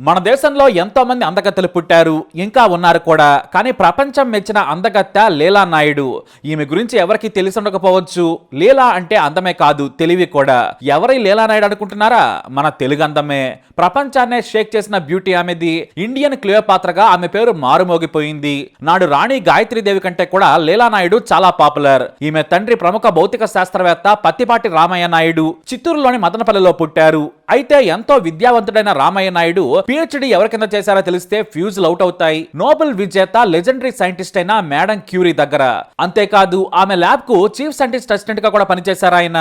మన దేశంలో ఎంతో మంది అందగత్తెలు పుట్టారు, ఇంకా ఉన్నారు కూడా. కానీ ప్రపంచం మెచ్చిన అందగత్తె లీలా నాయుడు. ఈమె గురించి ఎవరికి తెలిసి ఉండకపోవచ్చు. లీలా అంటే అందమే కాదు, తెలివి కూడా. ఎవరి లీలా నాయుడు అనుకుంటున్నారా? మన తెలుగు అందమే. ప్రపంచాన్నే షేక్ చేసిన బ్యూటీ ఆమెది. ఇండియన్ క్లియోపాత్రగా ఆమె పేరు మారుమోగిపోయింది. నాడు రాణి గాయత్రీదేవి కంటే కూడా లీలా నాయుడు చాలా పాపులర్. ఈమె తండ్రి ప్రముఖ భౌతిక శాస్త్రవేత్త పత్తిపాటి రామయ్య నాయుడు చిత్తూరులోని మదనపల్లిలో పుట్టారు. అయితే ఎంతో విద్యావంతుడైన రామయ్య నాయుడు పిహెచ్డి ఎవరి కింద చేశారో తెలిస్తే ఫ్యూజులు అవుట్ అవుతాయి. నోబెల్ విజేత లెజెండరీ సైంటిస్ట్ అయిన మేడం క్యూరీ దగ్గర. అంతేకాదు ఆమె ల్యాబ్ కు చీఫ్ సైంటిస్ట్ అసిస్టెంట్ గా కూడా పనిచేశారు ఆయన.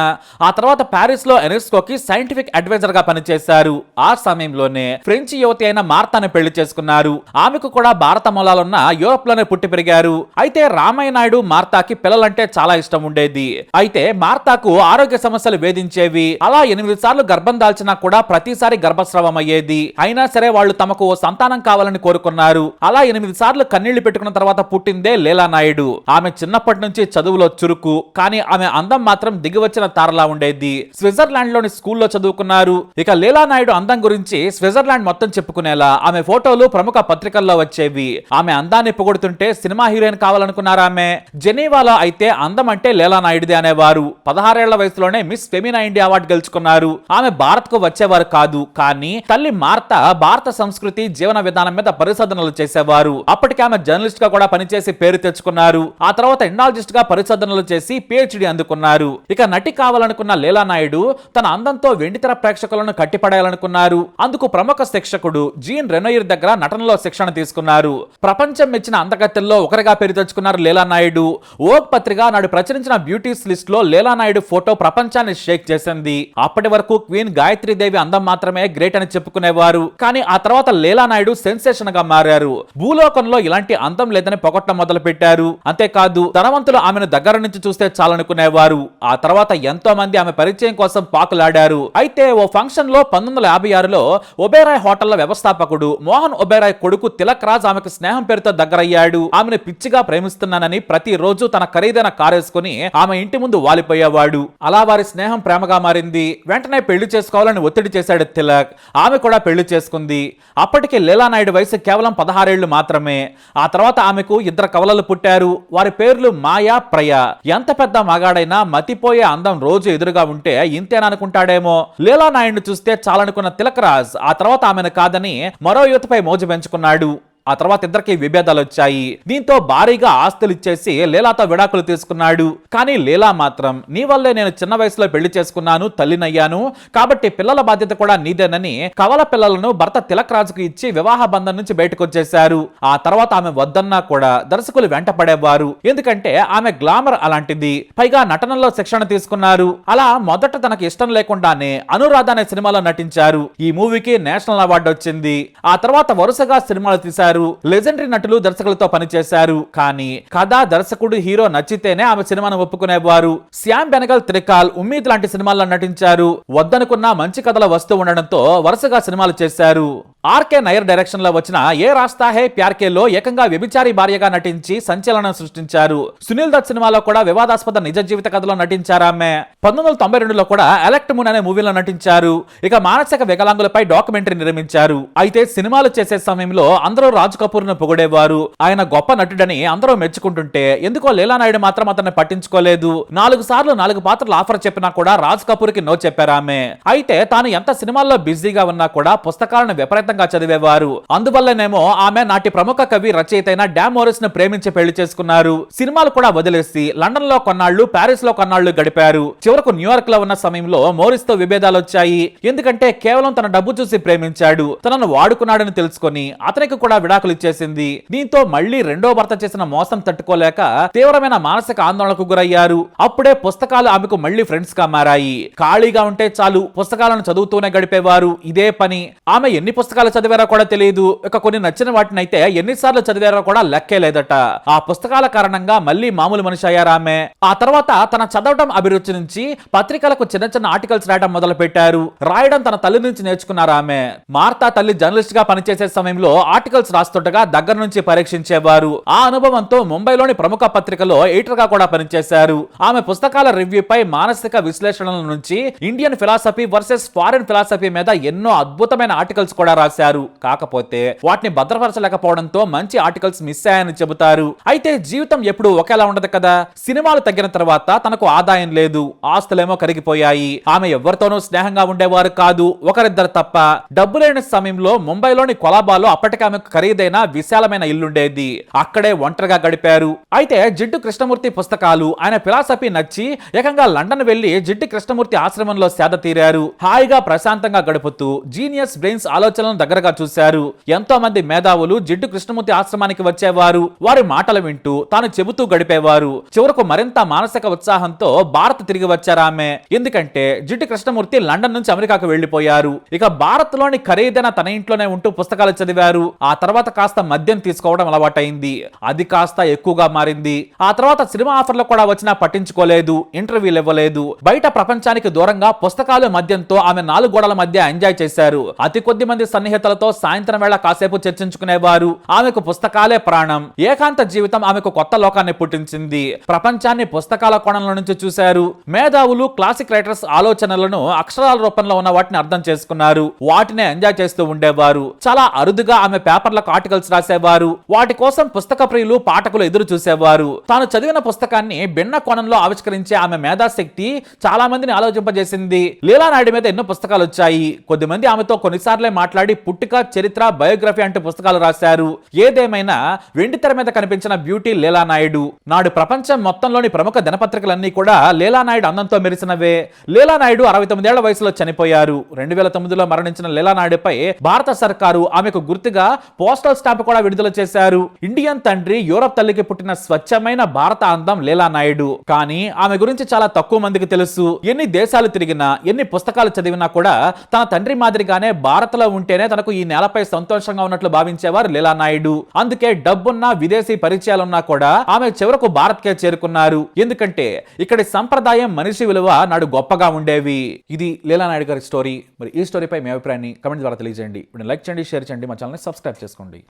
ఆ తర్వాత ప్యారిస్ లో ఎనెస్కోకి సైంటిఫిక్ అడ్వైజర్ గా పనిచేశారు. ఆ సమయంలోనే ఫ్రెంచ్ యువతి అయిన మార్తాను పెళ్లి చేసుకున్నారు. ఆమెకు కూడా భారత మూలాలున్న యూరోప్ లోనే పుట్టి పెరిగారు. అయితే రామయ్య నాయుడు మార్తాకి పిల్లలంటే చాలా ఇష్టం ఉండేది. అయితే మార్తాకు ఆరోగ్య సమస్యలు వేధించేవి. అలా 8 సార్లు గర్భం దాల్చినా కూడా ప్రతిసారి గర్భస్రావం అయ్యేది. అయినా సరే వాళ్ళు తమకు ఓ సంతానం కావాలని కోరుకున్నారు. అలా 8 సార్లు కన్నీళ్లు పెట్టుకున్న తర్వాత పుట్టిందే లీలా నాయుడు. ఆమె చిన్నప్పటి నుంచి చదువులో చురుకు, కానీ ఆమె అందం మాత్రం దిగివచ్చిన తారలా ఉండేది. స్విట్జర్లాండ్ లోని స్కూల్లో చదువుకున్నారు. ఇక లీలా నాయుడు అందం గురించి స్విట్జర్లాండ్ మొత్తం చెప్పుకునేలా ఆమె ఫోటోలు ప్రముఖ పత్రికల్లో వచ్చేవి. ఆమె అందాన్ని పొగుడుతుంటే సినిమా హీరోయిన్ కావాలనుకున్నారు ఆమె. జెనీవాలో అయితే అందం అంటే లీలా నాయుడుదే అనేవారు. 16 ఏళ్ల వయసులోనే మిస్ ఫెమినా ఇండియా అవార్డు గెలుచుకున్నారు. ఆమె భారత్ కు వచ్చేవారు కాదు, కానీ తల్లి మార్తా భారత సంస్కృతి జీవన విధానం మీద పరిశోధనలు చేసేవారు. అప్పటికి ఆమె జర్నలిస్ట్ గా కూడా పనిచేసి పేరు తెచ్చుకున్నారు. ఆ తర్వాత ఎండాలజిస్ట్ గా పరిశోధనలు చేసి పిహెచ్డి అందుకున్నారు. ఇక నటి కావాలనుకున్న లీలా నాయుడు తన అందంతో వెండితెర ప్రేక్షకులను కట్టిపడేయాలనుకున్నారు. అందుకు ప్రముఖ శిక్షకుడు జీన్ రెనోయిర్ దగ్గర నటనలో శిక్షణ తీసుకున్నారు. ప్రపంచం మెచ్చిన అందగత్తెల్లో ఒకరిగా పేరు తెచ్చుకున్నారు లీలా నాయుడు. ఓగ్ పత్రిక నాడు ప్రచురించిన బ్యూటీస్ లిస్ట్ లో లీలా నాయుడు ఫోటో ప్రపంచాన్ని షేక్ చేసింది. అప్పటి వరకు క్వీన్ గాయత్రీదేవి అందం మాత్రమే గ్రేట్ అని చెప్పుకునేవారు. కానీ ఆ తర్వాత లీలా నాయుడు సెన్సేషన్ గా మారారు. భూలోకంలో ఇలాంటి అందం లేదని పొగట్ట మొదలు పెట్టారు. అంతేకాదు ధనవంతులు ఆమెను దగ్గర నుంచి చూస్తే చాలనుకునేవారు. ఆ తర్వాత ఎంతో మంది ఆమె పరిచయం కోసం పాకులాడారు. అయితే ఓ ఫంక్షన్ లో 1956లో ఒబేరాయ్ హోటళ్ల వ్యవస్థాపకుడు మోహన్ ఒబేరాయ్ కొడుకు తిలక్ రాజ్ ఆమెకు స్నేహం పేరుతో దగ్గరయ్యాడు. ఆమెను పిచ్చిగా ప్రేమిస్తున్నానని ప్రతిరోజు తన ఖరీదైన కారేసుకుని ఆమె ఇంటి ముందు వాలిపోయేవాడు. అలా వారి స్నేహం ప్రేమగా మారింది. వెంటనే పెళ్లి చేసుకోవాలని ఒత్తిడి చేశాడు తిలక్. ఆమె కూడా పెళ్లి చేసుకుంది. అప్పటికి లీలా నాయుడు వయసు కేవలం 16 ఏళ్లు మాత్రమే. ఆ తర్వాత ఆమెకు 2 కవలలు పుట్టారు. వారి పేర్లు మాయా, ప్రయ. ఎంత పెద్ద మగాడైనా మతిపోయే అందం రోజు ఎదురుగా ఉంటే ఇంతేననుకుంటాడేమో. లీలా నాయుడును చూస్తే చాలనుకున్న తిలక్ రాజ్ ఆ తర్వాత ఆమెను కాదని మరో యువతపై మోజు పెంచుకున్నాడు. ఆ తర్వాత ఇద్దరికి విభేదాలు వచ్చాయి. దీంతో భారీగా ఆస్తులు ఇచ్చేసి లీలాతో విడాకులు తీసుకున్నాడు. కానీ లీలా మాత్రం నీ వల్లే నేను చిన్న వయసులో పెళ్లి చేసుకున్నాను, తల్లినయ్యాను, కాబట్టి పిల్లల బాధ్యత కూడా నీదేనని కవల పిల్లలను భర్త తిలక్ రాజుకు ఇచ్చి వివాహ బంధం నుంచి బయటకు వచ్చేశారు. ఆ తర్వాత ఆమె వద్దన్నా కూడా దర్శకులు వెంట పడేవారు. ఎందుకంటే ఆమె గ్లామర్ అలాంటిది. పైగా నటనలో శిక్షణ తీసుకున్నారు. అలా మొదట తనకు ఇష్టం లేకుండానే అనురాధ అనే సినిమాలో నటించారు. ఈ మూవీకి నేషనల్ అవార్డు వచ్చింది. ఆ తర్వాత వరుసగా సినిమాలు తీశారు. లెజెండరీ నటులు దర్శకులతో పనిచేశారు. కానీ కథ, దర్శకుడు, హీరో నచ్చితేనే ఆమె సినిమాను ఒప్పుకునేవారు. శ్యామ్ బెనగల్, త్రికాల్, ఉమ్మీద్ లాంటి సినిమాల్లో నటించారు. వద్దనుకున్న మంచి కథల వస్తూ ఉండడంతో వరుసగా సినిమాలు చేశారు. ఆర్కే నయర్ డైరెక్షన్ లో వచ్చిన ఏ రాస్తా హే ప్యార్ కే లో ఏకంగా వ్యభిచారి భార్యగా నటించి సంచలనం సృష్టించారు. సునీల్ దత్ సినిమాలో కూడా వివాదాస్పద నిజ జీవిత కథలో నటించారు ఆమె. 1992లో కూడా ఎలక్ట్ మూన్ అనే మూవీలో నటించారు. ఇక మానసిక వికలాంగులపై డాక్యుమెంటరీ నిర్మించారు. అయితే సినిమాలు చేసే సమయంలో అందరూ రాజ్ కపూర్ ను పొగిడేవారు. ఆయన గొప్ప నటుడని అందరూ మెచ్చుకుంటుంటే ఎందుకో లీలా నాయుడు మాత్రం అతన్ని పట్టించుకోలేదు. 4 సార్లు 4 పాత్రలు ఆఫర్ చెప్పినా కూడా రాజ్ కపూర్ కి నో చెప్పారు ఆమె. అయితే తాను ఎంత సినిమాల్లో బిజీగా ఉన్నా కూడా పుస్తకాలను విపరీతంగా చదివేవారు. అందువల్లనేమో ఆమె నాటి ప్రముఖ కవి, రచయిత అయిన డామ్ మోరిస్ ను ప్రేమించి పెళ్లి చేసుకున్నారు. సినిమాలు కూడా వదిలేసి లండన్ లో కొన్నాళ్లు, ప్యారిస్ లో కొన్నాళ్లు గడిపారు. చివరకు న్యూయార్క్ లో ఉన్న సమయంలో మోరిస్ తో విభేదాలు వచ్చాయి. ఎందుకంటే కేవలం తన డబ్బు చూసి ప్రేమించాడు. తనను వాడుకున్నాడని తెలుసుకొని అతనికి కూడా విడాకులు ఇచ్చేసింది. దీంతో మళ్లీ రెండో భర్త చేసిన మోసం తట్టుకోలేక తీవ్రమైన మానసిక ఆందోళనకు గురయ్యారు. అప్పుడే పుస్తకాలు ఆమెకు మళ్లీ ఫ్రెండ్స్ గా మారాయి. ఖాళీగా ఉంటే చాలు పుస్తకాలను చదువుతూనే గడిపేవారు. ఇదే పని. ఆమె ఎన్ని పుస్తకాలు చదివారో కూడా తెలియదు. ఇక కొన్ని నచ్చిన వాటిని అయితే ఎన్నిసార్లు చదివారో కూడా లెక్కే లేదట. ఆ పుస్తకాల కారణంగా మళ్లీ మామూలు మనిషి అయ్యారు ఆమె. ఆ తర్వాత తన చదవడం అభిరుచి నుంచి పత్రికలకు చిన్న చిన్న ఆర్టికల్స్ రాయడం మొదలు పెట్టారు. రాయడం తన తల్లి నుంచి నేర్చుకున్నారు ఆమె. మార్తా తల్లి జర్నలిస్ట్ గా పనిచేసే సమయంలో ఆర్టికల్స్ రాస్తుండగా దగ్గర నుంచి పరీక్షించేవారు. ఆ అనుభవంతో ముంబైలోని ప్రముఖ పత్రికలో ఎడిటర్ గా కూడా పనిచేశారు. ఆమె పుస్తకాల రివ్యూపై మానసిక విశ్లేషణల నుంచి Indian philosophy versus foreign philosophy మీద ఎన్నో అద్భుతమైన ఆర్టికల్స్ కూడా రాశారు. రాశారు. కాకపోతే వాటిని భద్రపరచలేకపోవడంతో మంచి ఆర్టికల్స్ మిస్ అయ్యాయని చెబుతారు. అయితే జీవితం ఎప్పుడు ఒకేలా ఉండదు కదా. సినిమాలు తగ్గిన తర్వాత తనకు ఆదాయం లేదు, ఆస్తులేమో కరిగిపోయాయి. ఆమె ఎవరితోనూ స్నేహంగా ఉండేవారు కాదు, ఒకరిద్దరు తప్ప. డబ్బు లేని సమయంలో ముంబైలోని కొలాబాలో అప్పటికే ఆమెకు ఖరీదైన విశాలమైన ఇల్లుండేది. అక్కడే ఒంటరిగా గడిపారు. అయితే జిడ్డు కృష్ణమూర్తి పుస్తకాలు, ఆయన ఫిలాసఫీ నచ్చి ఏకంగా లండన్ వెళ్లి జిడ్డు కృష్ణమూర్తి ఆశ్రమంలో సేద తీరారు. హాయిగా ప్రశాంతంగా గడుపుతూ జీనియస్ బ్రెయిన్స్ ఆలోచనలను దగ్గరగా చూశారు. ఎంతో మంది మేధావులు జిడ్డు కృష్ణమూర్తి ఆశ్రమానికి వచ్చేవారు. వారి మాటలు వింటూ తాను చెబుతూ గడిపేవారు. చివరకు మరింత మానసిక ఉత్సాహంతో భారత్ తిరిగి వచ్చారామె. ఎందుకంటే జిడ్డు కృష్ణమూర్తి లండన్ నుంచి అమెరికాకు వెళ్లిపోయారు. ఇక భారత్ లోని ఖరీదైన తన ఇంట్లోనే ఉంటూ పుస్తకాలు చదివారు. ఆ తర్వాత కాస్త మద్యం తీసుకోవడం అలవాటైంది. అది కాస్త ఎక్కువగా మారింది. ఆ తర్వాత సినిమా ఆఫర్లు కూడా వచ్చినా పట్టించుకోలేదు, ఇంటర్వ్యూలు ఇవ్వలేదు. బయట ప్రపంచానికి దూరంగా పుస్తకాలు మద్యంతో ఆమె 4 గోడల మధ్య ఎంజాయ్ చేశారు. అతి కొద్ది మంది సన్నిహితులతో సాయంత్రం వేళ కాసేపు చర్చించుకునేవారు. ఆమెకు పుస్తకాలే ప్రాణం. ఏకాంత జీవితం ఆమెకు కొత్త లోకాన్ని పుట్టించింది. ప్రపంచాన్ని పుస్తకాల కోణంలో నుంచి చూశారు. మేధావులు, క్లాసిక్ రైటర్స్ ఆలోచనలను అక్షరాల రూపంలో ఉన్న వాటిని అర్థం చేసుకున్నారు. వాటిని ఎంజాయ్ చేస్తూ ఉండేవారు. చాలా అరుదుగా ఆమె పేపర్లకు ఆర్టికల్స్ రాసేవారు. వాటి కోసం పుస్తక ప్రియులు, పాఠకులు ఎదురు చూసేవారు. తాను చదివిన పుస్తకాన్ని భిన్న కోణంలో ఆవిష్కరించే ఆమె మేధాశక్తి చాలా మందిని ఆలోచింపజేసింది. లీలా నాయుడు మీద ఎన్నో పుస్తకాలు వచ్చాయి. కొద్దిమంది ఆమెతో కొన్నిసార్లే మాట్లాడి పుట్టుక, చరిత్ర, బయోగ్రఫీ అంటే పుస్తకాలు రాశారు. ఏదేమైనా వెండి తెర మీద కనిపించిన బ్యూటీ లీలా నాయుడు. నాడు ప్రపంచం మొత్తంలోని ప్రముఖ దినపత్రికలన్నీ కూడా లీలా నాయుడు అందంతో మెరిసినవే. లీలా నాయుడు 69 ఏళ్ల వయసులో చనిపోయారు. 2009లో మరణించిన లీలా నాయుడుపై భారత సర్కారు ఆమెకు గుర్తుగా పోస్టల్ స్టాంప్ కూడా విడుదల చేశారు. ఇండియన్ తండ్రి, యూరప్ తల్లికి పుట్టిన స్వచ్ఛమైన భారత అందం లీలా నాయుడు. కానీ ఆమె గురించి చాలా తక్కువ మందికి తెలుసు. ఎన్ని దేశాలు తిరిగినా, ఎన్ని పుస్తకాలు చదివినా కూడా తన తండ్రి మాదిరిగానే భారత్ లో ఉంటేనే తనకు ఈ నేలపై సంతోషంగా ఉన్నట్లు భావించేవారు లీలా నాయుడు. అందుకే డబ్బున్నా, విదేశీ పరిచయాలున్నా కూడా ఆమె చివరకు భారత్ కే చేరుకున్నారు. ఎందుకంటే ఇక్కడి సంప్రదాయం, మనిషి విలువ నాడు గొప్పగా ఉండేవి. ఇది లీలా నాయుడు గారి స్టోరీ. మరి ఈ స్టోరీపై మీ అభిప్రాయాన్ని కమెంట్ ద్వారా తెలియజేయండి. లైక్ చేయండి, షేర్ చేయండి, మా ఛానల్ని సబ్స్క్రైబ్ చేసుకోండి.